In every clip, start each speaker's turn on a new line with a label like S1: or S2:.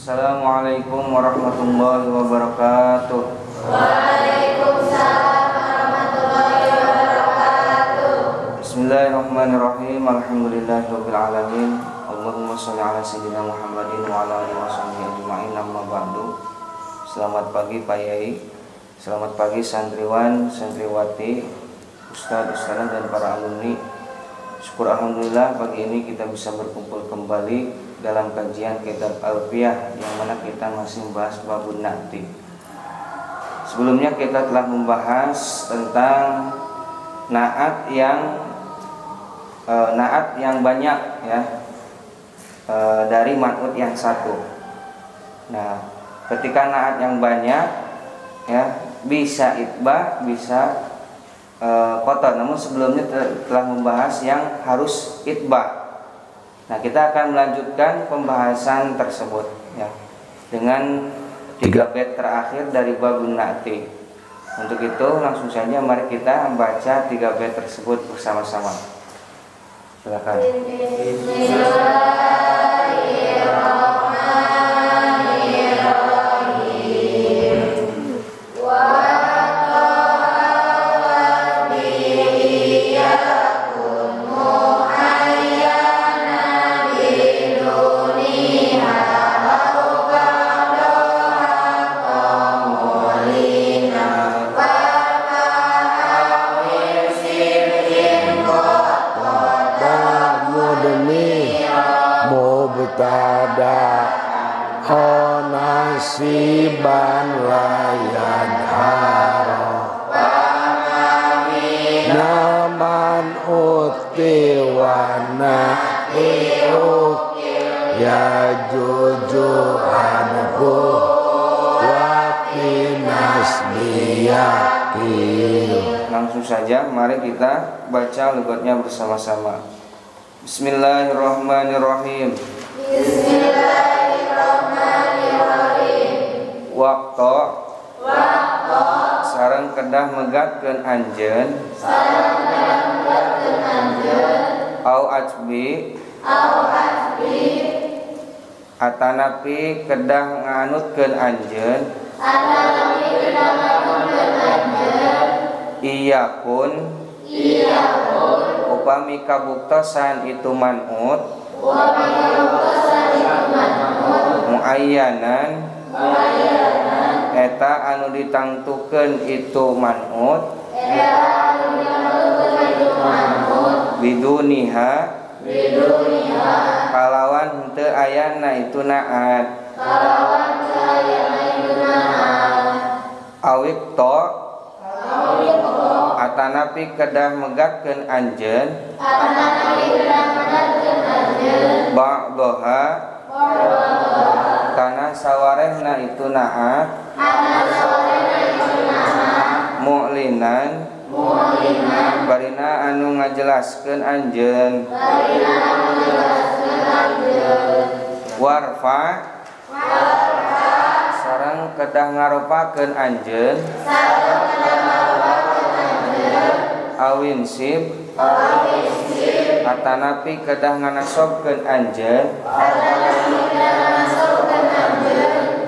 S1: Assalamualaikum warahmatullahi wabarakatuh.
S2: Waalaikumsalam warahmatullahi wabarakatuh.
S1: Bismillahirrahmanirrahim. Alhamdulillahirabbil alamin. Allahumma shalli ala sayyidina Muhammadin wa ala alihi washabihi ajmain. Amma ba'du. Selamat pagi Pak Yai. Selamat pagi santriwan, santriwati, ustadz, ustadzah dan para alumni. Syukur alhamdulillah pagi ini kita bisa berkumpul kembali dalam kajian kitab Alfiyah yang mana kita masih membahas babun na'ti. Sebelumnya kita telah membahas tentang naat yang banyak ya, dari man'ut yang satu. Nah, ketika naat yang banyak ya bisa itba, bisa kotor. Namun sebelumnya telah membahas yang harus itba. Nah, kita akan melanjutkan pembahasan tersebut ya dengan 3 bait terakhir dari babun na'ti. Untuk itu langsung saja mari kita membaca 3 bait tersebut bersama-sama. Silakan.
S3: Nasiban layan haro naman uti wana ya jujuanku wakinas biyakil.
S1: Langsung saja mari kita baca lughatnya bersama-sama. Bismillahirrahmanirrahim. Waktu sareng kedah megatkeun anjeun au ajbi atanapi kedah nganutkeun anjeun iyakun upami kabuktosan itu man'ut muayyanan eta anu ditangtukeun itu man'ut biduniha kalawan henteu ayana itu naat awik to atanapi kedah megatkeun anjeun ba'daha kana sawarehna itu naat mu'linan barina anu ngajelaskeun anjeun warfa sareng kedah ngarupakeun anjeun awinsib atanapi kedah nganasobkeun anjeun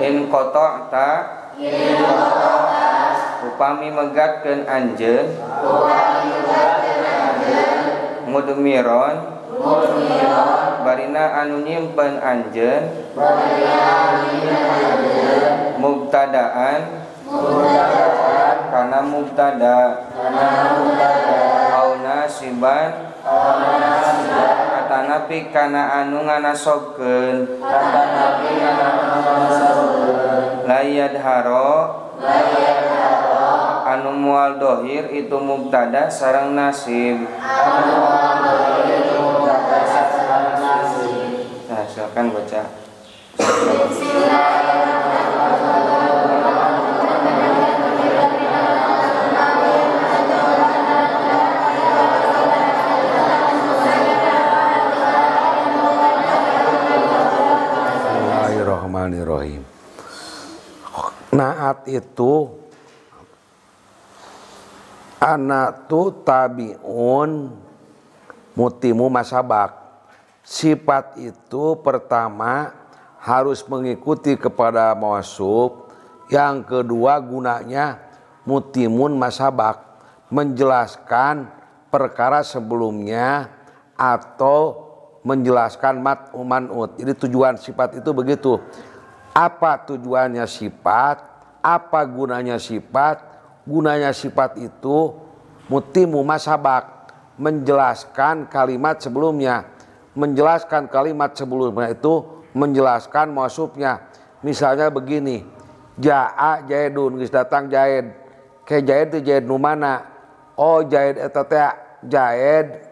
S1: in qata'ta upami megatkeun anjeun mudmiron barina anu nyimpen anjeun mubtadaan kana mubtada au nasiban atanapi kana anu nganasobkeun layad haro anu mual dohir itu mubtada sareng nasib. Nah, silakan baca.
S3: Bismillahirrahmanirrahim. Naat itu anak tu tabiun mutimu masabak. Sifat itu pertama harus mengikuti kepada mausuf. Yang kedua gunanya mutimun masabak, menjelaskan perkara sebelumnya atau menjelaskan man'ut. Jadi tujuan sifat itu begitu. Apa tujuannya sifat? Apa gunanya sifat? Gunanya sifat itu mutimu masabak, menjelaskan kalimat sebelumnya. Menjelaskan kalimat sebelumnya itu menjelaskan mausufnya. Misalnya begini, Ja'a Jaidun, geus datang Jaid. Ke Jaid itu Jaid nu mana? Oh Jaid eta teh Jaid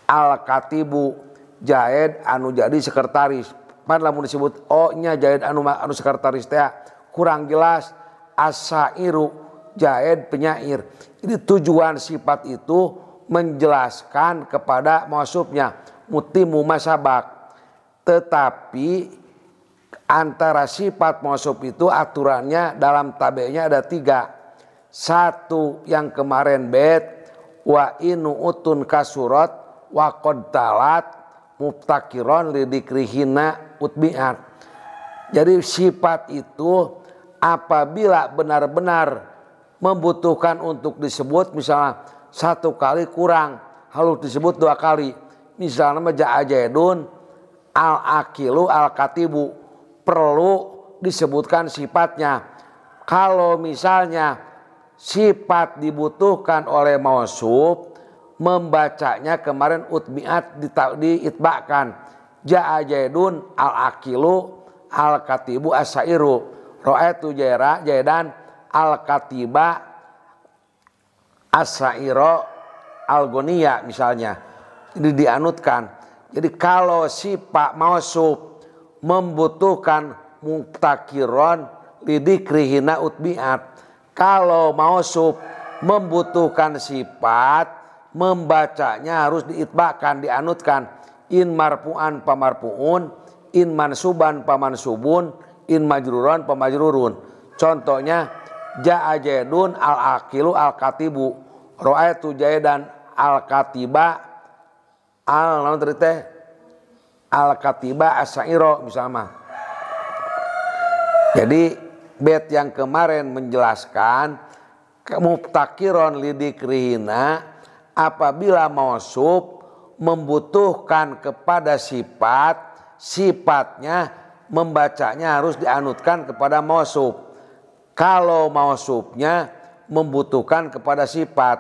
S3: al-katibu, Jaid anu jadi sekretaris. Pan lamun disebut oh nya Jaid anu sekretaris teh kurang jelas. As-sairu Jaid penyair. Jadi tujuan sifat itu menjelaskan kepada mausufnya, mutimu masabak. Tetapi antara sifat mausuf itu aturannya dalam tabelnya ada 3. Satu yang kemarin bet wa inu utun kasurat wa qad talat mubtakiron lidikrihina utbi'at. Jadi sifat itu apabila benar-benar membutuhkan untuk disebut, misalnya 1 kali kurang harus disebut 2 kali. Misalnya Ja'a Jaidun al-akilu al-katibu, perlu disebutkan sifatnya. Kalau misalnya sifat dibutuhkan oleh mausuf, membacanya kemarin utbi'at diitba'kan. Ja'a Jaidun al-akilu al-katibu as-sairu, ra'aitu Jaidan al-katiba as-sairo al-goniya misalnya. Ini dianutkan. Jadi kalau sifat mausuf membutuhkan mubtakiron lidikrihina utbi'at. Kalau mausuf membutuhkan sifat, membacanya harus diitba'kan, dianutkan. In marfu'an pamarfu'un, in mansuban pamansubun, in majruran pamajrurun. Contohnya Ja'a Jaidun al-akilu al-katibu, ra'aitu Jaidan al-katiba al-katiba as-sairo misalnya. Jadi bait yang kemarin menjelaskan mubtakiron lidikrihina apabila mausuf membutuhkan kepada sifat, sifatnya membacanya harus dianutkan kepada mausuf. Kalau mausufnya membutuhkan kepada sifat,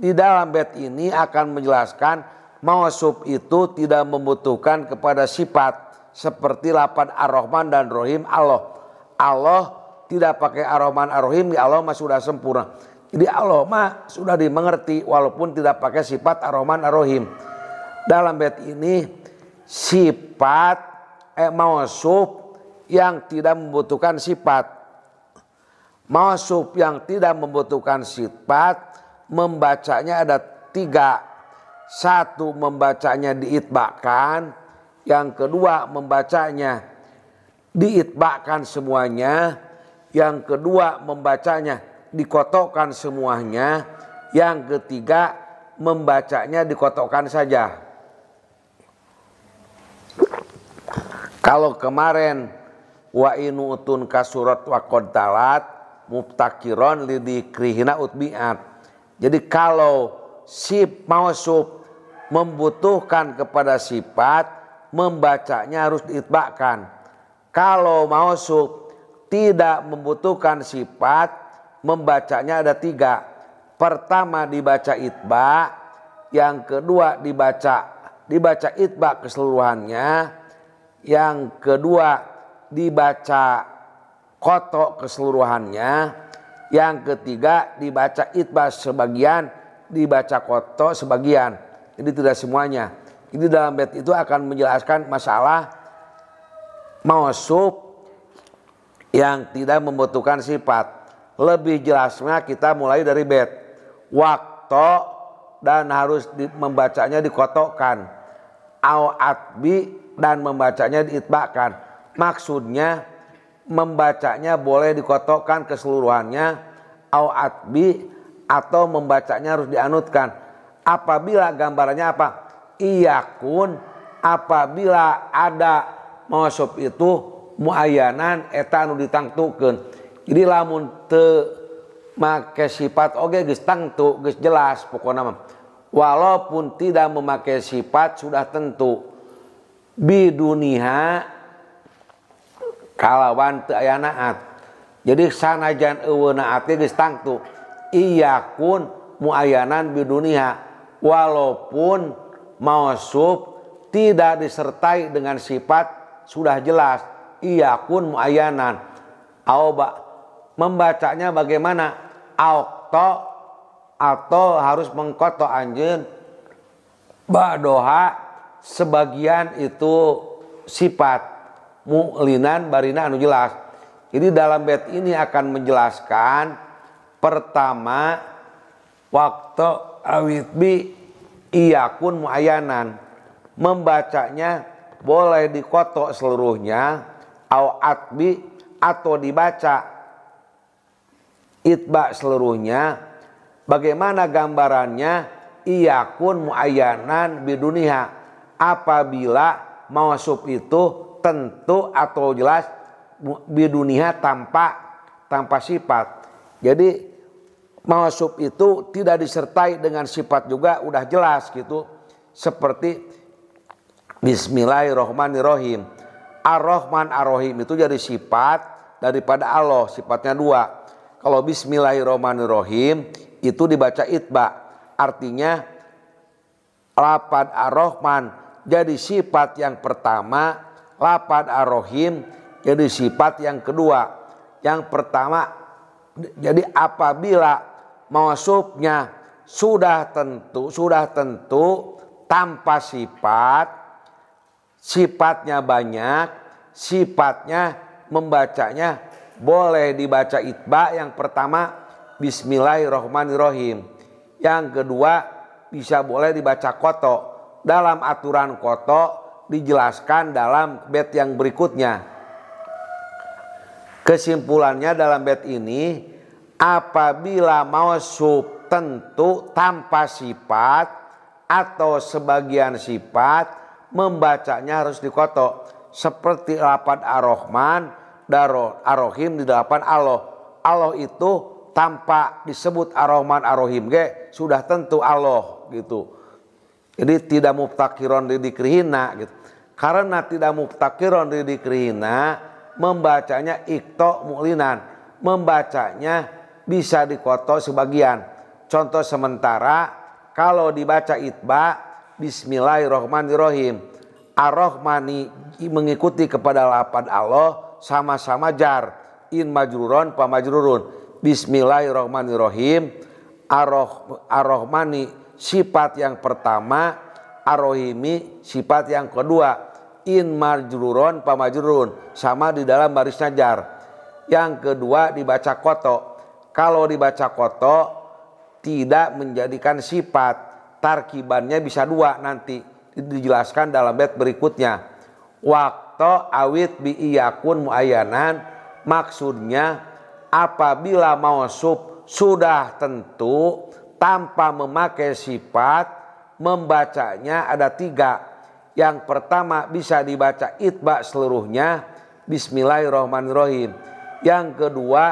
S3: di dalam bait ini akan menjelaskan mausuf itu tidak membutuhkan kepada sifat, seperti lafaz Ar-Rahman dan Rahim Allah. Allah tidak pakai Ar-Rahman Ar-Rahim, di Allah mah sudah sempurna. Jadi Allah mah sudah dimengerti walaupun tidak pakai sifat Ar-Rahman Ar-Rahim. Dalam bait ini sifat mausuf yang tidak membutuhkan sifat. Mausuf yang tidak membutuhkan sifat membacanya ada 3. 1 membacanya diitba'kan, yang kedua membacanya diitba'kan semuanya, yang kedua membacanya dikotokan semuanya, yang ketiga membacanya dikotokan saja. Kalau kemarin wa inutun kasurat wa qad talat mubtakiron lidikrihina utbi'at. Jadi kalau sif mausuf membutuhkan kepada sifat, membacanya harus diitba'kan. Kalau mausuf tidak membutuhkan sifat, membacanya ada 3. Pertama dibaca itba, yang kedua dibaca itba keseluruhannya, yang kedua dibaca koto keseluruhannya, yang ketiga dibaca itba sebagian, dibaca koto sebagian. Jadi tidak semuanya. Ini dalam bait itu akan menjelaskan masalah mausuf yang tidak membutuhkan sifat. Lebih jelasnya kita mulai dari bait waktu dan harus membacanya dikotokkan, au atbi dan membacanya diitbakan. Maksudnya membacanya boleh dikotokkan keseluruhannya, au atbi atau membacanya harus dianutkan. Apabila gambarannya apa? Iyakun, apabila ada mausuf itu muayyanan eta anu ditangtukeun. Jadi lamun teu make sifat oge geus tangtu, geus jelas pokona mah. Walaupun tidak memakai sifat sudah tentu. Biduniha kalawan teu aya naat. Jadi sanajan eueuh naat ge geus tangtu. Iyakun muayyanan biduniha, walaupun mausuf tidak disertai dengan sifat sudah jelas. Iyakun muayyanan. Membacanya bagaimana? Aukto atau harus mengkoto anjeun ba'doha sebagian itu sifat mu'linan barina anu jelas. Jadi dalam bait ini akan menjelaskan pertama waktu awitbi iyakun muayyanan, membacanya boleh dikoto seluruhnya, au atbi atau dibaca itba seluruhnya. Bagaimana gambarannya? Iyakun muayyanan biduniha, apabila mausuf itu tentu atau jelas, biduniha tanpa sifat. Jadi mausuf itu tidak disertai dengan sifat juga udah jelas gitu. Seperti Bismillahirrahmanirrahim. Ar-Rahman Ar-Rahim itu jadi sifat daripada Allah, sifatnya 2. Kalau Bismillahirrahmanirrahim itu dibaca itba, artinya lapad Ar-Rahman jadi sifat yang pertama, lapad Ar-Rahim jadi sifat yang kedua. Yang pertama, jadi apabila mausufnya sudah tentu tanpa sifat, sifatnya banyak, sifatnya membacanya boleh dibaca itba. Yang pertama Bismillahirrahmanirrahim, yang kedua bisa boleh dibaca koto. Dalam aturan koto dijelaskan dalam bait yang berikutnya. Kesimpulannya dalam bait ini, apabila mausuf tentu tanpa sifat atau sebagian sifat, membacanya harus dikoto. Seperti lapad Ar-Rahman, Ar-Rahim di depan Allah. Allah itu tanpa disebut Ar-Rahman Ar-Rahim sudah tentu Allah gitu. Jadi tidak muftakiron lidikrihina gitu. Karena tidak muftakiron lidikrihina, membacanya ikto mu'linan, membacanya bisa dikoto sebagian. Contoh sementara, kalau dibaca itba Bismillahirrahmanirrahim, Ar-Rahmani mengikuti kepada lafaz Allah, sama-sama jar, in majruron pa majrurun. Bismillahirrahmanirrahim, Ar-Rahmani sifat yang pertama, Ar-Rahimi sifat yang kedua, in majruron pa majrurun, sama di dalam barisnya jar. Yang kedua dibaca koto. Kalau dibaca koto tidak menjadikan sifat, tarkibannya bisa 2, nanti dijelaskan dalam bait berikutnya. Waktu awit bi iyakun muayyanan, maksudnya apabila mausuf sudah tentu tanpa memakai sifat, membacanya ada 3. Yang pertama bisa dibaca itba seluruhnya, Bismillahirrahmanirrahim. Yang kedua,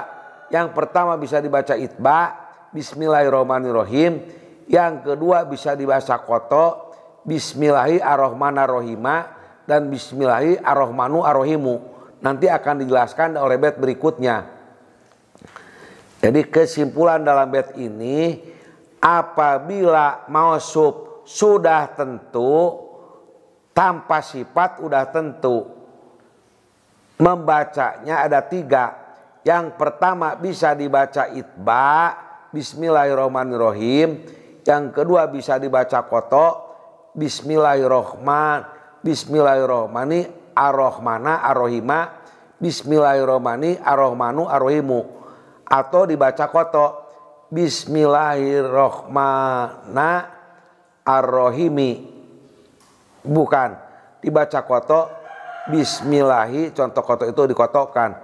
S3: yang pertama bisa dibaca itba, Bismillahirrahmanirrahim. Yang kedua bisa dibaca koto. Bismillahirrahmanirrahim dan Bismillahirrahmanirrahimu. Nanti akan dijelaskan oleh bait berikutnya. Jadi kesimpulan dalam bait ini, apabila mausuf sudah tentu, tanpa sifat udah tentu, membacanya ada 3. Yang pertama bisa dibaca itba, Bismillahirrahmanirrahim. Yang kedua bisa dibaca koto, Bismillahirrahmanirrahima, Bismillahirrahmanirrahimu. Atau dibaca koto, Bismillahirrahmanirrahimi. Bukan, dibaca koto, Bismillahi, contoh koto itu dikotokan,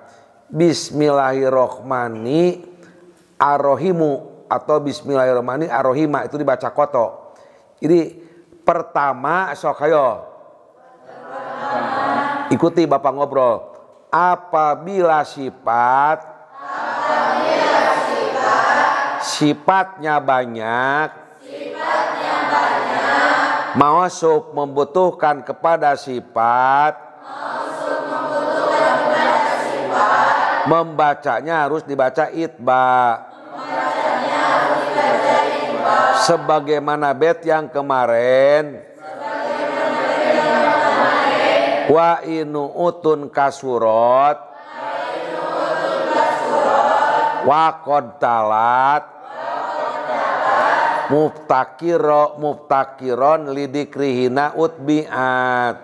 S3: Bismillahirrahmanirrahimu atau Bismillahirrahmanirrahim, itu dibaca koto. Jadi pertama sokayo ikuti Bapak ngobrol. Apabila sifatnya banyak, mausuf membutuhkan kepada sifat, membacanya harus dibaca itba. Sebagaimana bait yang kemarin, wa inu utun kasurat wa qad talat muftakiron lidikrihina utbiat.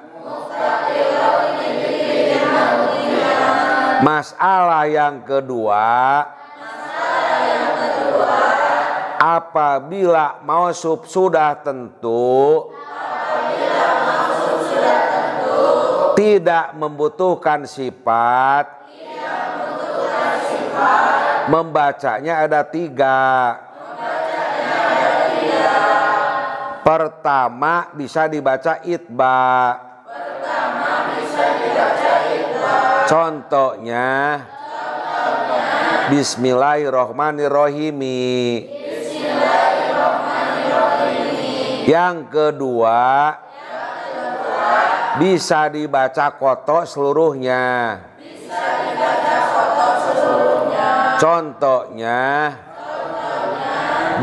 S3: Masalah yang kedua, apabila mausuf sudah tentu, tidak membutuhkan sifat, membacanya ada 3. Pertama bisa dibaca itba. Contohnya Bismillahirrahmanirrahim. Yang kedua bisa dibaca koto seluruhnya. Contohnya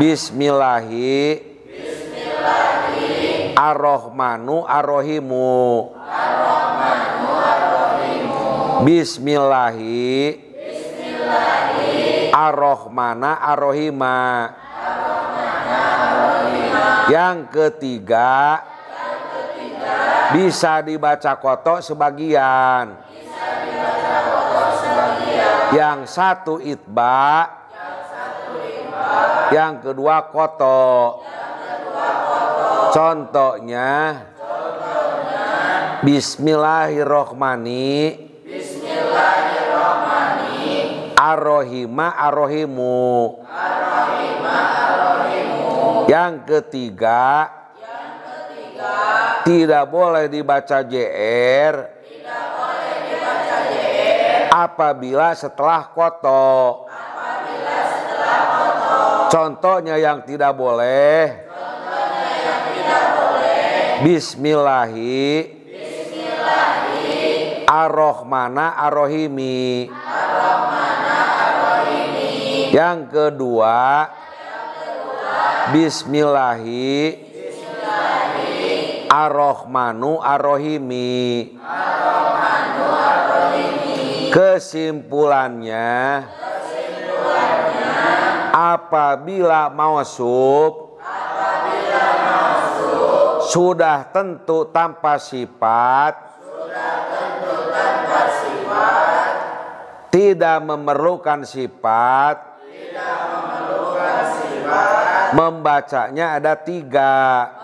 S3: Bismillahirrahmanirrahimu. Bismillahirrahmanirrahim. Yang ketiga bisa dibaca koto sebagian. Yang satu itba, yang kedua koto. Contohnya Bismillahirrahmanirrahimu. Yang ketiga tidak boleh dibaca JR apabila setelah koto. Contohnya yang tidak boleh, Bismillahirrahmanirrahim. Yang kedua Bismillahirrahmanirrahim. Kesimpulannya, apabila mausuf sudah tentu tanpa sifat, tidak memerlukan sifat, membacanya ada 3.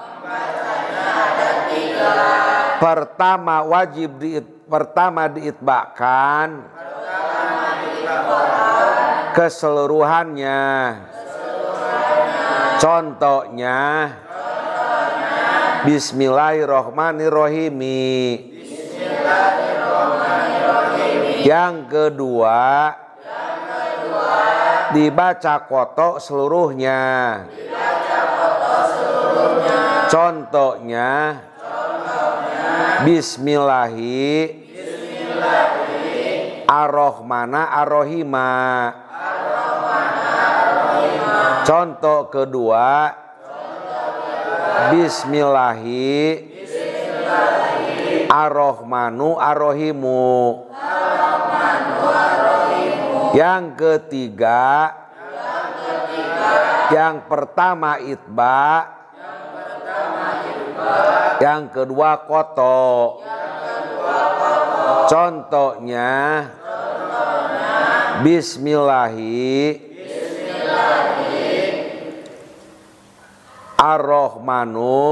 S3: Pertama wajib diitbakan keseluruhannya. Contohnya Bismillahirrahmanirrahim. Yang kedua dibaca koto seluruhnya. Contohnya Bismillahi Ar-Rahmana Ar-Rahima. Contoh kedua Bismillahi Ar-Rahmanu Ar-Rahimu. Yang ketiga, yang pertama itba, yang kedua koto. Contohnya Bismillahi Ar-Rahmanu.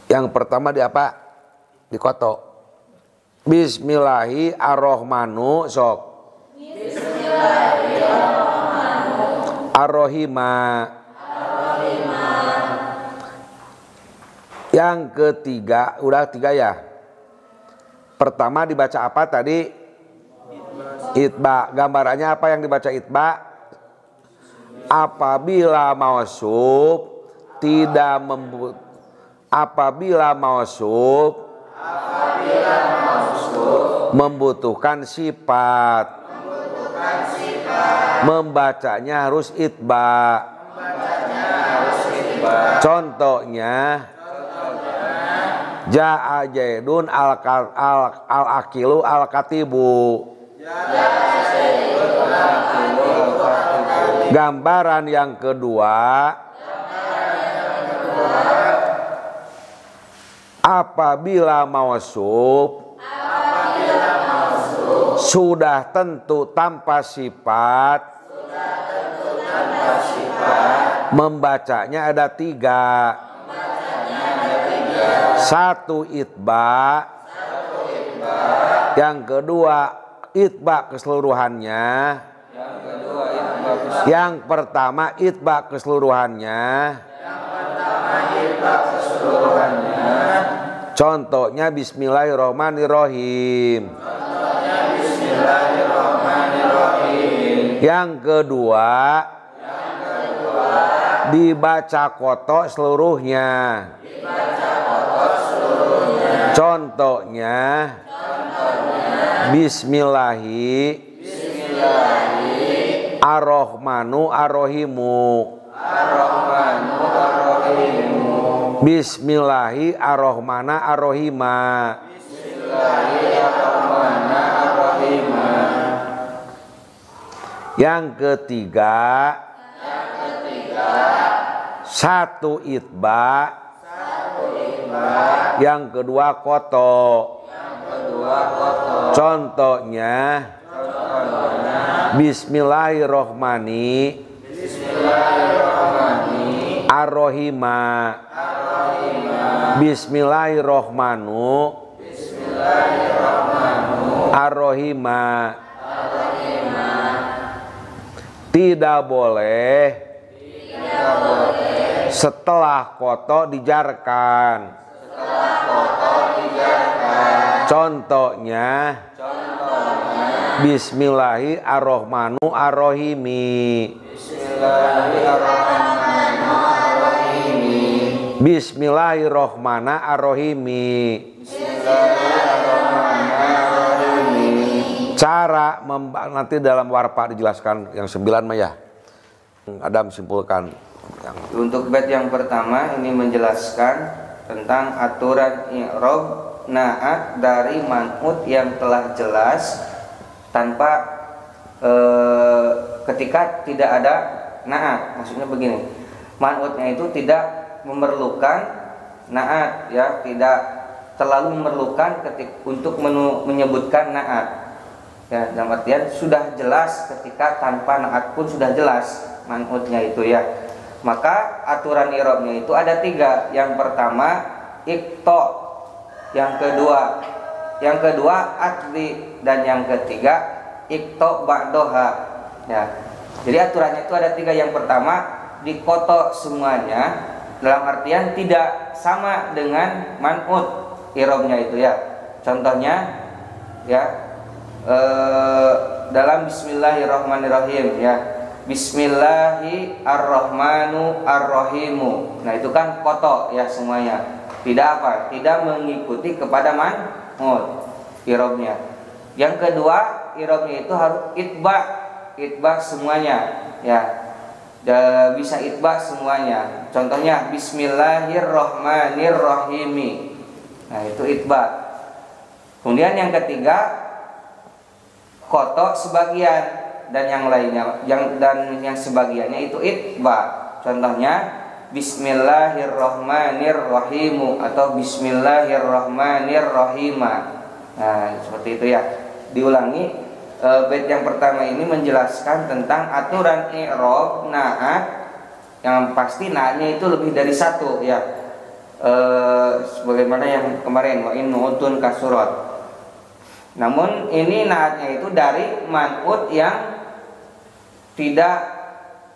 S3: Yang pertama di apa? Di koto. Bismillahi Ar-Rahmanu sok. Ar-Rahima. Yang ketiga, udah tiga ya. Pertama dibaca apa tadi? Itba. Gambarannya apa yang dibaca itba? Apabila mausuf tidak membutuhkan sifat, membacanya harus itba. Contohnya Ja'a Jaidun al-akilu al-katibu. Gambaran yang kedua, apabila mausuf sudah tentu tanpa sifat, membacanya ada tiga. Satu itba, yang kedua itba keseluruhannya, yang pertama itba keseluruhannya. Contohnya Bismillahirrahmanirrahim. Yang kedua dibaca koto seluruhnya. Contohnya Bismillahi Ar-Rahmanu Ar-Rahimu. Bismillahi Ar-Rahmana Ar-Rahima. Yang ketiga, satu itba, yang kedua koto. Contohnya Bismillahirrahmanirrahim Ar-Rahima. Bismillahirrahmanu Ar-Rahima. Tidak boleh setelah koto dijarkan. Contohnya Bismillahi Ar-Rahmanu Ar-Rahimi. Bismillahirrahmana Ar-Rahimi. Cara nanti dalam warpa dijelaskan yang 9 mah ya. Adam simpulkan.
S1: Untuk bait yang pertama ini menjelaskan tentang aturan i'rab na'at dari man'ut yang telah jelas tanpa ketika tidak ada na'at. Maksudnya begini, man'utnya itu tidak memerlukan na'at ya, tidak terlalu memerlukan untuk menyebutkan na'at ya, dalam artian sudah jelas ketika tanpa na'at pun sudah jelas man'utnya itu ya. Maka aturan i'rabnya itu ada 3. Yang pertama ikto, yang kedua akdi, dan yang ketiga ikto ba'doha ya. Jadi aturannya itu ada 3. Yang pertama dikoto semuanya, dalam artian tidak sama dengan man'ut i'rabnya itu ya. Contohnya ya dalam Bismillahirrahmanirrahim ya, Bismillahirrahmanirrahimu. Nah itu kan koto ya semuanya, tidak apa, tidak mengikuti kepada man'ud irobnya. Yang kedua irobnya itu harus itba semuanya ya, bisa itba semuanya. Contohnya Bismillahirrahmanirrahimi. Nah itu itba. Kemudian yang ketiga koto sebagian dan yang lainnya yang sebagiannya itu itba. Contohnya Bismillahirrahmanirrahimu atau Bismillahirrahmanirrahima. Nah seperti itu ya. Diulangi, bait yang pertama ini menjelaskan tentang aturan i'rab na'at, yang pasti na'atnya itu lebih dari satu ya, sebagaimana yang kemarin wa in nu'utun kasurat. Namun ini naatnya itu dari man'ud yang tidak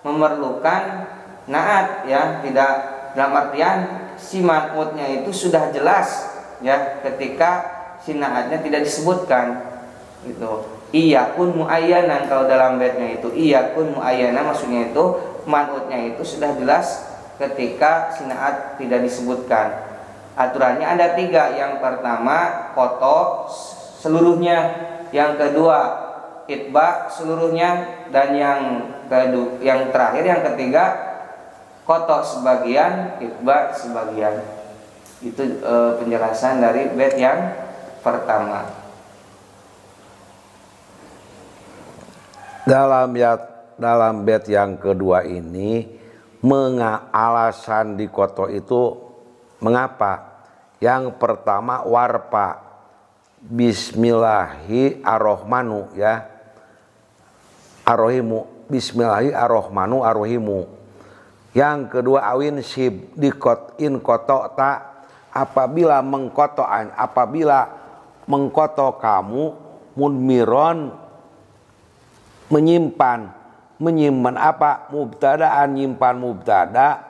S1: memerlukan naat ya, tidak, dalam artian si man'udnya itu sudah jelas ya ketika si naatnya tidak disebutkan gitu. Iyakun muayyanan, kalau dalam baitnya itu iyakun muayyanan, maksudnya itu man'udnya itu sudah jelas ketika si naat tidak disebutkan. Aturannya ada 3. Yang pertama koto seluruhnya, yang kedua itba seluruhnya, dan yang terakhir yang ketiga koto sebagian, itba sebagian. Itu penjelasan dari bait yang pertama.
S3: Dalam bait yang kedua ini alasan di koto itu mengapa? Yang pertama warpa Bismillahirrahmanu ya, arrohimu, Bismillahirrahmanu arrohimu. Yang kedua awin sib in koto ta, apabila mengkoto kamu mudmiron menyimpan apa, mubtadaan, nyimpan mubtada,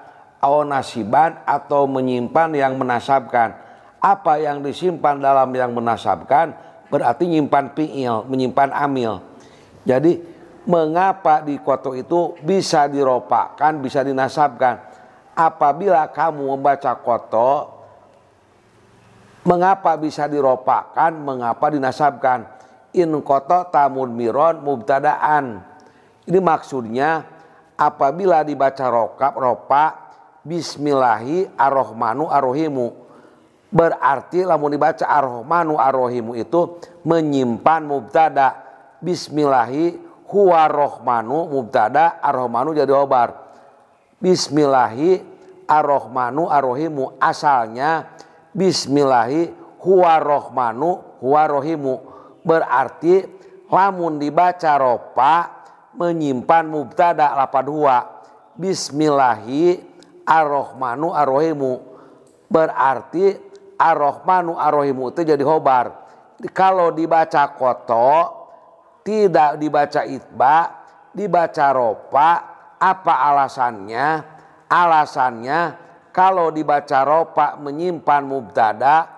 S3: au nasiban, atau menyimpan yang menasabkan. Apa yang disimpan dalam yang menasabkan berarti nyimpan fi'il, menyimpan amil. Jadi mengapa di koto itu bisa diropakkan, bisa dinasabkan? Apabila kamu membaca koto, mengapa bisa diropakkan, mengapa dinasabkan? In koto tamud miron mubtadaan. Ini maksudnya apabila dibaca ropa Bismillahirrahmanu arrohimu, berarti lamun dibaca ar-Rahmanu ar-Rahimu itu menyimpan mubtada. Bismillahi huwa rohmanu mubtada, ar-Rahmanu jadi khobar. Bismillahi ar-Rahmanu ar-Rahimu, asalnya Bismillahi huwa rohmanu huwa rohimu, berarti lamun dibaca ropa menyimpan mubtada lapad huwa. Bismillahi ar-Rahmanu ar-Rahimu, berarti ar-Rahmanu ar-Rahimu itu jadi khobar. Kalau dibaca koto, tidak dibaca itba, dibaca ropa. Apa alasannya? Alasannya kalau dibaca ropa menyimpan mubtada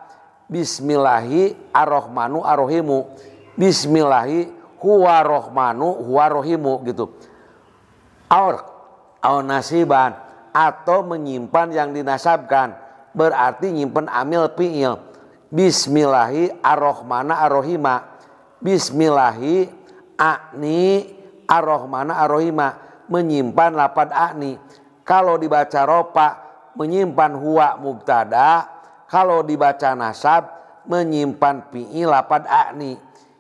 S3: Bismillahi ar-Rahmanu ar-Rahimu, Bismillahi huwa rohmanu huwa rohimu gitu. Au nasiban, atau menyimpan yang dinasabkan, berarti nyimpen amil fi'il. Bismillahi ar-Rahmana ar-Rahima, Bismillahi a'ni ar-Rahmana ar-Rahima, menyimpan lapad a'ni. Kalau dibaca ropa menyimpan huwa mubtada, kalau dibaca nasab menyimpan fi'il lapad a'ni.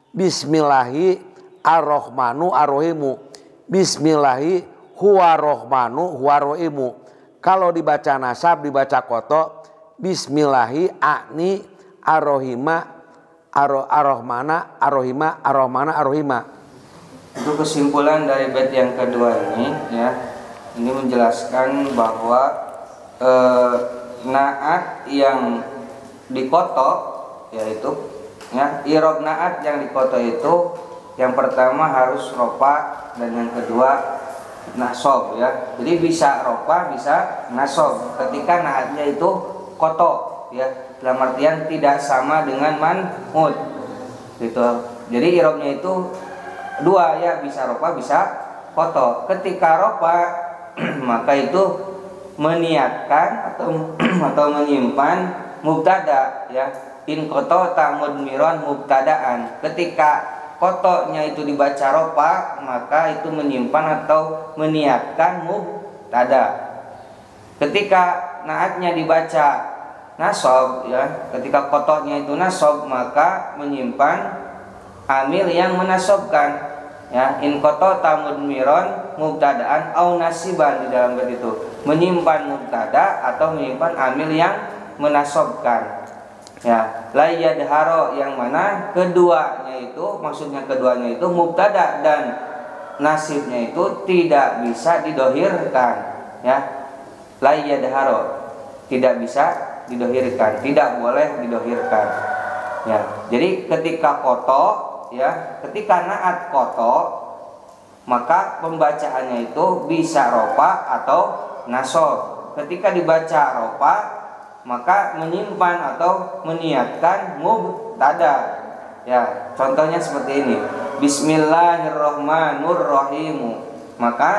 S3: Bismillahi ar-Rahmanu ar-Rahimu, Bismillahi huwa rohmanu huwa rohimu. Kalau dibaca nasab, dibaca koto, Bismillahi a'ni ar-Rahima ar-Rahmana ar-Rahima ar-Rahmana ar-Rahima.
S1: Itu kesimpulan dari bait yang kedua ini ya. Ini menjelaskan bahwa naat yang dikoto yaitu ya, irob naat yang dikoto itu yang pertama harus ropa dan yang kedua nasob ya. Jadi bisa ropa bisa nasob ketika naatnya itu koto ya, dalam artian tidak sama dengan man'ud gitu. Jadi irobnya itu dua ya, bisa ropa bisa koto. Ketika rofa maka itu meniatkan atau menyimpan mubtada ya. In koto mudmiron mubtadaan. Ketika kotonya itu dibaca rofa maka itu menyimpan atau meniatkan mubtada. Ketika naatnya dibaca nasob ya, ketika kotohnya itu nasob maka menyimpan amil yang menasobkan ya. In koto mudmiron mubtadaan au nasiban, di dalam bait itu menyimpan mubtada atau menyimpan amil yang menasobkan ya. La yadharo yang mana keduanya itu, maksudnya keduanya itu mubtada dan nasibnya itu tidak bisa didohirkan ya. La yadharo tidak bisa didohirkan, tidak boleh didohirkan ya. Jadi ketika koto ya, ketika naat koto maka pembacaannya itu bisa rofa atau nasob. Ketika dibaca rofa maka menyimpan atau meniatkan mubtada ya. Contohnya seperti ini, Bismillahirrahmanirrahim, maka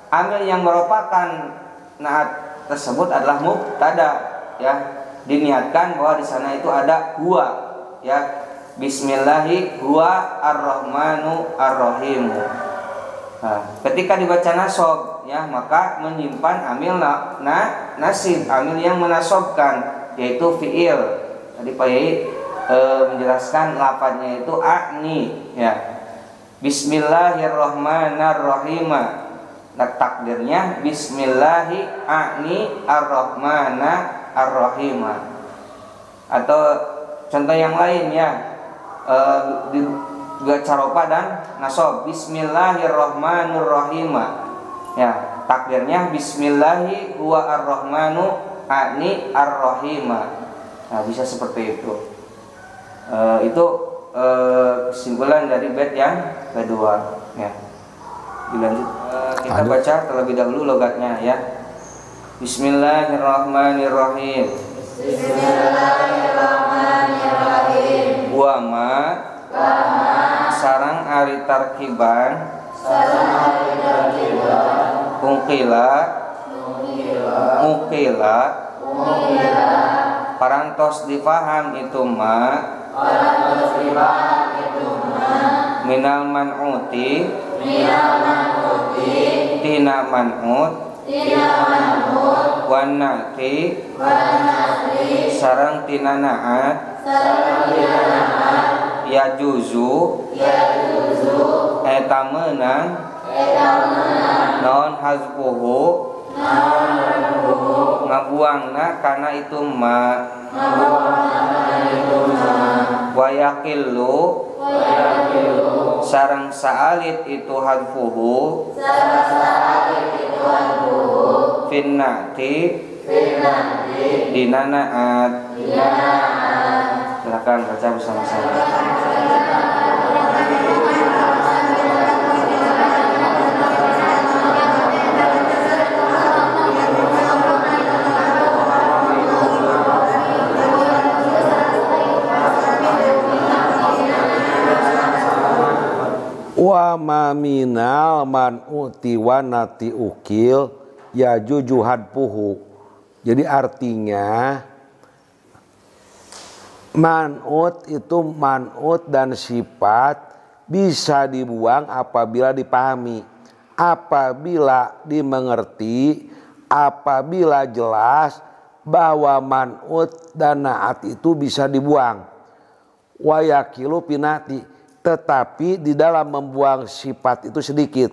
S1: amil yang merupakan naat tersebut adalah mubtada ya, diniatkan bahwa di sana itu ada huwa ya. Bismillahi huwa ar-rahmanu ar-rahim. Nah, ketika dibaca nasob ya maka menyimpan amil nasib, amil yang menasobkan yaitu fiil. Tadi Pak Yai menjelaskan lafadznya itu a'ni ya. Bismillahirrahmanirrahim. Nah, takdirnya Bismillahi a'ni ar-rahmana ar-rahim. Atau contoh yang lain ya, dibaca rofa dan nasob, Bismillahirrahmanirrahim ya, takdirnya Bismillahi huwa ar-rahmanu a'ni ar-rahim. Nah, bisa seperti itu. Itu kesimpulan dari bait yang kedua ya. Dilanjut, kita baca terlebih dahulu logatnya ya. Bismillahirrahmanirrahim.
S2: Bismillahirrahmanirrahim.
S1: Wa ma sarang ari tarkiban ungkila parantos difaham itu ma minal man'uti tina man'ut wanati sarang tina na'at ya juzu eta meunang non hazfuhu ngabuangna kana itu ma wa yaqillu sareng saalit itu hadfuhu finnati dinanaat. Silakan baca bersama-sama.
S3: Wa ma minal man'uti wa nati ukil ya juju hadpuhu. Jadi artinya man'ut itu man'ut dan sifat bisa dibuang apabila dipahami, apabila dimengerti, apabila jelas bahwa man'ut dan na'at itu bisa dibuang. Wa yakilu pinati, tetapi di dalam membuang sifat itu sedikit,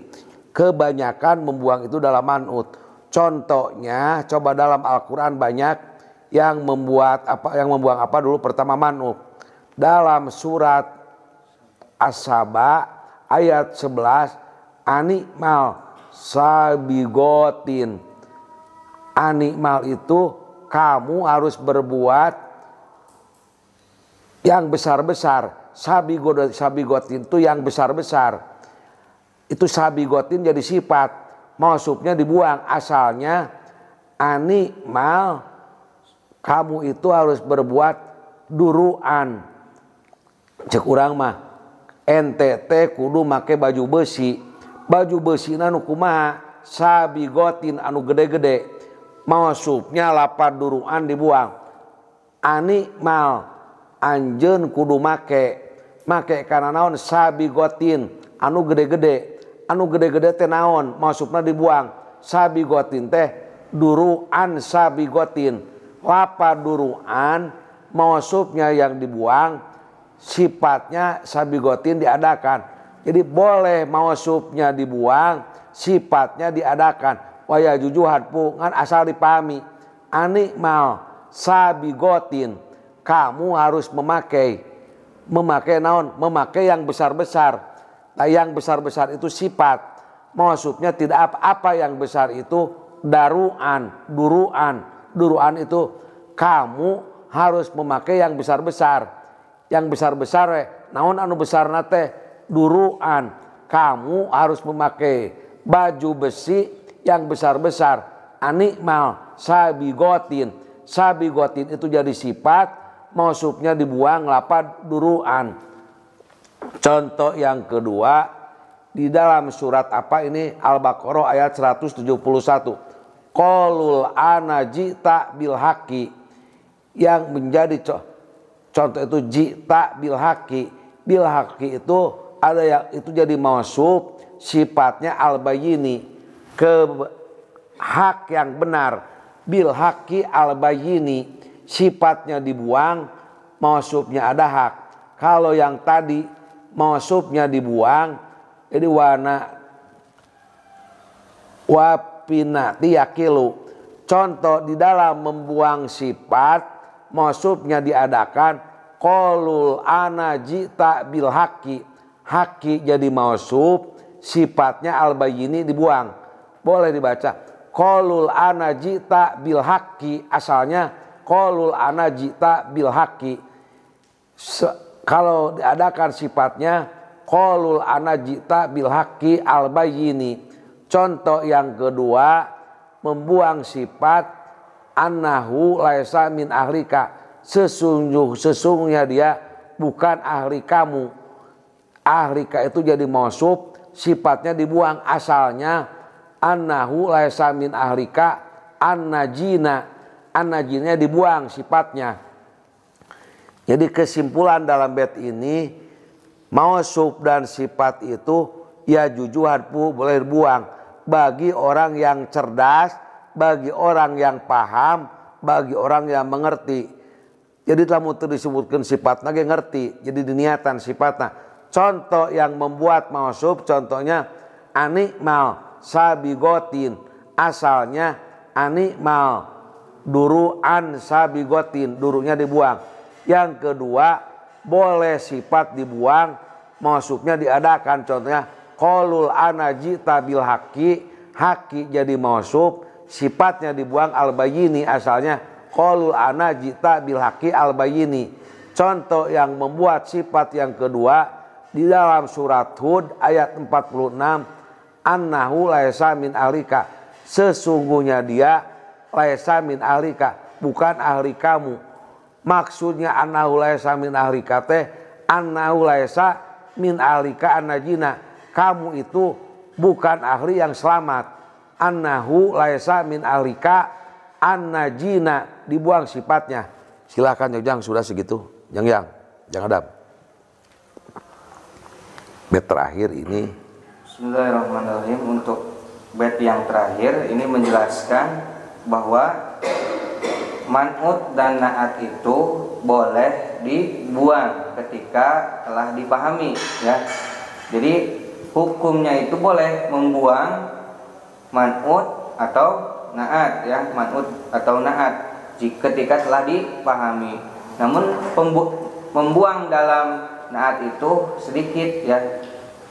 S3: kebanyakan membuang itu dalam man'ut. Contohnya coba dalam Al-Quran banyak yang membuang apa dulu, pertama man'ut. Dalam surat As-Saba ayat 11, animal sabigotin, animal itu kamu harus berbuat yang besar-besar. Sabigotin itu yang besar-besar. Itu sabigotin jadi sifat, maksudnya dibuang. Asalnya animal kamu itu harus berbuat duruan. Cek urang mah NTT kudu make baju besi, baju besina nu kumaha sabigotin anu gede-gede mausupnya lapad duruan dibuang ani mal anjeun kudu make kana naon sabigotin anu gede-gede teh naon mausupna dibuang sabigotin teh duruan sabigotin lapad duruan mausupnya yang dibuang sifatnya sabigotin diadakan. Jadi boleh mausupnya dibuang sifatnya diadakan waya jujuhan ngan asal dipahami ani mal sabigotin kamu harus memakai naon memakai yang besar-besar. Nah, yang besar-besar itu sifat mausupnya tidak apa yang besar itu duruan itu kamu harus memakai yang besar-besar naon anu besar nate duruan kamu harus memakai baju besi yang besar-besar anikmal sabigotin itu jadi sifat mausupnya dibuang lapad duruan. Contoh yang kedua di dalam surat apa ini Al-Baqarah ayat 171 qaulul ana jita bil haqi yang menjadi contoh itu jita bil haqi itu ada yang itu jadi mausuf sifatnya al-bayini ke hak yang benar bil haqi al-bayini sifatnya dibuang mausufnya ada hak. Kalau yang tadi mausufnya dibuang jadi wapinati yakilu contoh di dalam membuang sifat mausufnya diadakan qaulul ana jita bil haqi jadi mausuf sifatnya al-bayini dibuang boleh dibaca qaulul ana jita bil haqi asalnya qaulul ana jita bil haqi kalau diadakan sifatnya qaulul ana jita bil haqi al-bayini. Contoh yang kedua membuang sifat annahu laisa min ahlika sesungguhnya dia bukan ahli kamu. Ahlika itu jadi mausuf sifatnya dibuang asalnya annahu laisa min ahlika annajina dibuang sifatnya. Jadi kesimpulan dalam bait ini mausuf dan sifat itu ya jujuhan boleh dibuang bagi orang yang cerdas, bagi orang yang paham, bagi orang yang mengerti. Jadi tamu itu disebutkan sifat lagi ngerti, jadi diniatan sifatnya. Contoh yang membuat mausuf contohnya anikmal sabigotin asalnya anikmal duruan sabigotin durunya dibuang. Yang kedua boleh sifat dibuang mausufnya diadakan contohnya qaulul ana jita bil haqi jadi mausuf sifatnya dibuang al-bayini asalnya qaulul ana jita bil haqi al-bayini. Contoh yang membuat sifat yang kedua di dalam surat Hud ayat 46 annahu laisa min ahlika sesungguhnya dia laisa min ahlika bukan ahli kamu. Maksudnya annahu laisa min ahlika teh annahu laisa min ahlika annajina kamu itu bukan ahli yang selamat. Annahu laisa min ahlika annajina dibuang sifatnya. Silakan Jang sudah segitu. Jang Adam. Bait terakhir ini
S1: Bismillahirrahmanirrahim. Untuk bait yang terakhir ini menjelaskan bahwa man'ut dan na'at itu boleh dibuang ketika telah dipahami ya. Jadi hukumnya itu boleh membuang man'ut atau na'at ya, man'ut atau na'at ketika telah dipahami. Namun membuang dalam na'at itu sedikit ya.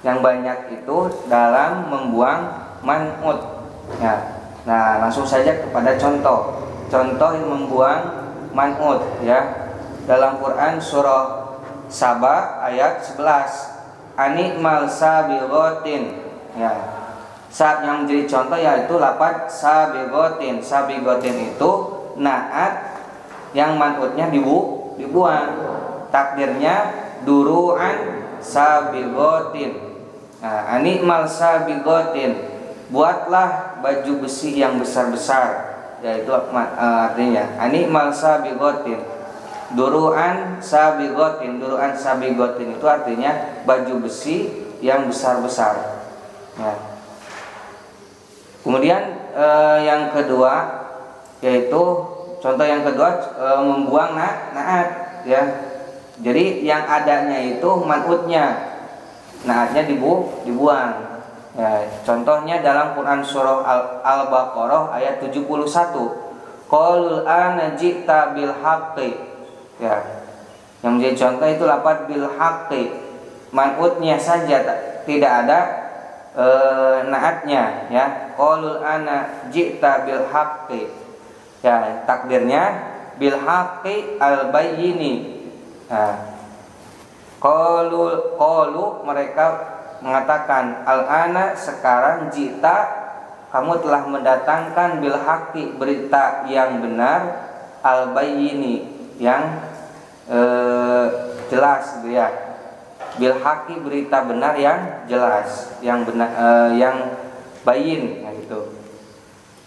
S1: Yang banyak itu dalam membuang man'ut ya. Nah, langsung saja kepada contoh yang membuang man'ut ya. Dalam Quran surah Saba ayat 11 anikmal sabigotin ya. Saat yang menjadi contoh yaitu lafaz sabigotin. Sabigotin itu na'at yang man'utnya dibuang. Takdirnya duru'an sabigotin. Nah, animal sabiqatin, buatlah baju besi yang besar-besar, yaitu artinya animal sabiqatin, duruan sabiqatin. Duruan sabiqatin itu artinya baju besi yang besar-besar. Nah, kemudian yang kedua yaitu contoh yang kedua membuang naat ya. Jadi yang adanya itu man'utnya, naatnya dibuang. Ya, contohnya dalam Quran surah Al-Baqarah ayat 71. Qalul ana ji'ta bil haqqi. Ya. Yang menjadi contoh itu lafaz bil haqqi. Man'utnya saja tidak ada naatnya ya. Qalul ana ji'ta bil haqqi. Ya, takdirnya bil haqqi al bayyini. Nah, qalu mereka mengatakan al-ana sekarang jita kamu telah mendatangkan bil haqqi berita yang benar al bayyini yang jelas gitu ya. Bil haqqi berita benar yang jelas, yang benar yang bayyin gitu.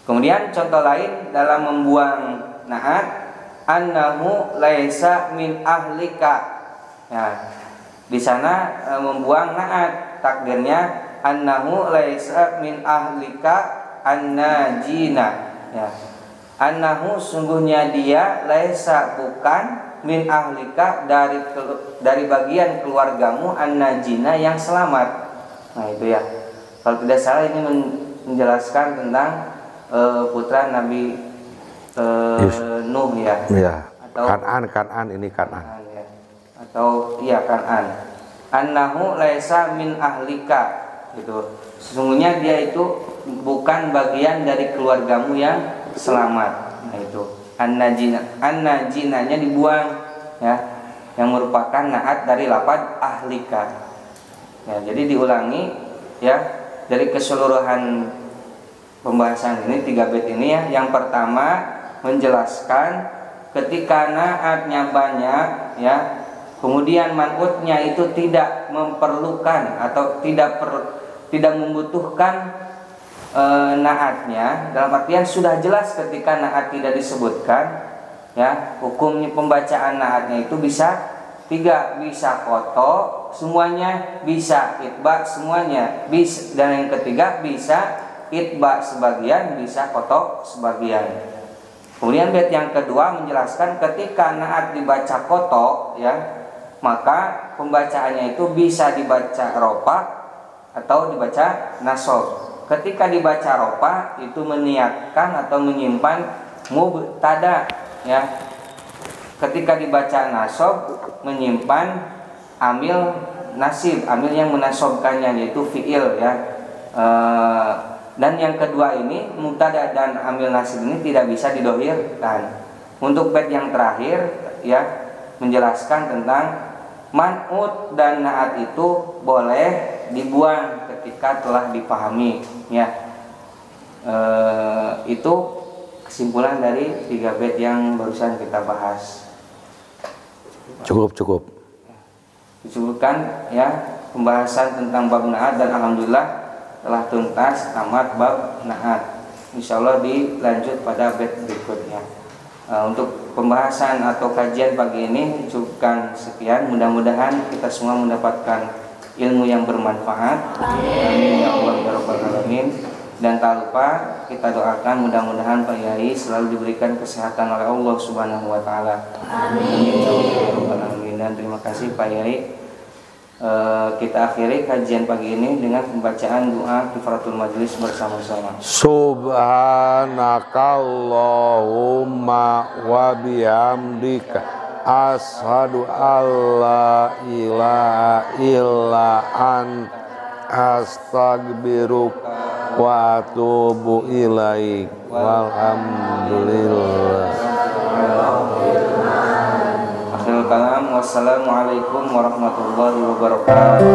S1: Kemudian contoh lain dalam membuang naat, annahu laisa min ahlika. Ya, di sana membuang naat, takdirnya annahu laisa min ahlika annajina. Ya. Annahu sungguhnya dia laisa bukan min ahlika dari bagian keluargamu annajina yang selamat. Nah itu ya. Kalau tidak salah ini menjelaskan tentang putra Nabi Nuh ya.
S3: Ya.
S1: Atau
S3: Kan'an ini Kan'an.
S1: Ya. Atau iya Kan'an. Annahu laisa min ahlika gitu. Sesungguhnya dia itu bukan bagian dari keluargamu yang selamat. Nah itu an-najinanya dibuang ya, yang merupakan naat dari lafaz ahlika. Ya, jadi diulangi ya dari keseluruhan pembahasan ini 3 bait ini ya. Yang pertama menjelaskan ketika naatnya banyak ya, kemudian man'utnya itu tidak memerlukan atau tidak membutuhkan naatnya, dalam artian sudah jelas ketika naat tidak disebutkan ya, hukumnya pembacaan naatnya itu bisa 3, bisa koto semuanya, bisa itba semuanya, bisa, dan yang ketiga bisa itba sebagian, bisa koto sebagian. Kemudian bait yang kedua menjelaskan ketika naat dibaca koto ya, maka pembacaannya itu bisa dibaca ropa atau dibaca nasob. Ketika dibaca ropa itu meniatkan atau menyimpan mubtada ya. Ketika dibaca nasob menyimpan amil nasib, amil yang menasobkannya yaitu fiil ya. Dan yang kedua ini mubtada dan amil nasib ini tidak bisa didohirkan. Untuk bait yang terakhir ya menjelaskan tentang man'ut dan naat itu boleh dibuang ketika telah dipahami ya. Itu kesimpulan dari 3 bait yang barusan kita bahas.
S3: Cukup.
S1: Disebutkan ya pembahasan tentang bab naat, dan alhamdulillah telah tuntas tamat bab naat. Insyaallah dilanjut pada bait berikutnya. Untuk pembahasan atau kajian pagi ini cukupkan sekian. Mudah-mudahan kita semua mendapatkan ilmu yang bermanfaat. Amin ya Allah ya rabbal alamin. Dan tak lupa kita doakan mudah-mudahan Pak Yai selalu diberikan kesehatan oleh Allah Subhanahu wa taala. Amin ya rabbal alamin. Dan terima kasih Pak Yai. Kita akhiri kajian pagi ini dengan pembacaan doa kifaratul majlis bersama-sama.
S3: Subhanakallahumma wa bihamdika asyhadu alla ilaha illa anta astaghfiruka wa atubu ilaik. Walhamdulillah.
S1: Kalam. Wassalamualaikum warahmatullahi wabarakatuh.